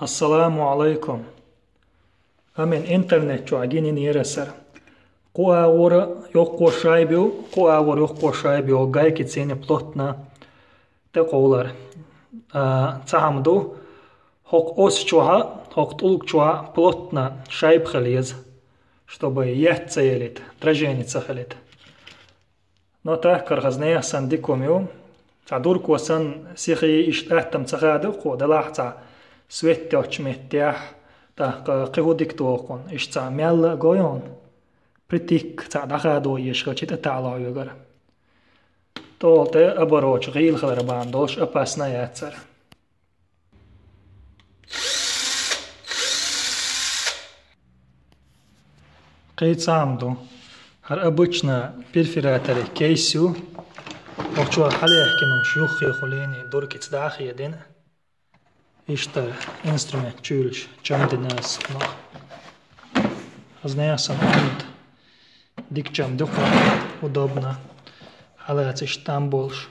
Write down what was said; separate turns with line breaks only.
Assalamu alaikum. Amen internet ço agini niresar. Ko awora yok ko şaybio, ko awora yok ko şaybio gay ki seni plotna te qolar. Tahamdu hok os çoha, hok tulk çoha plotna шайб khaliz, чтобы яйца елит, дроженица халит. Но так кархазнея сандикомио, تعدوركو سن سيخي اشتاهتم تخادو قو دلاحتا سويت اوچمتيح تا قهودك توقون اشتا ميال غويون بريتيك تا دخادو يشغچيت تعالو يغر تولت ابروچ غيل خلربان دوش اباسنا ياتسر قيد سامدو هر обычно перфераторы кейсю وقتها حاليا كنا شيوخ يخليني دورك تداخي يدين اشتر انسترومنت تشولش جامد الناس نخ هزنيا عند ديك جام دوكا удобно حاليا تشتامبولش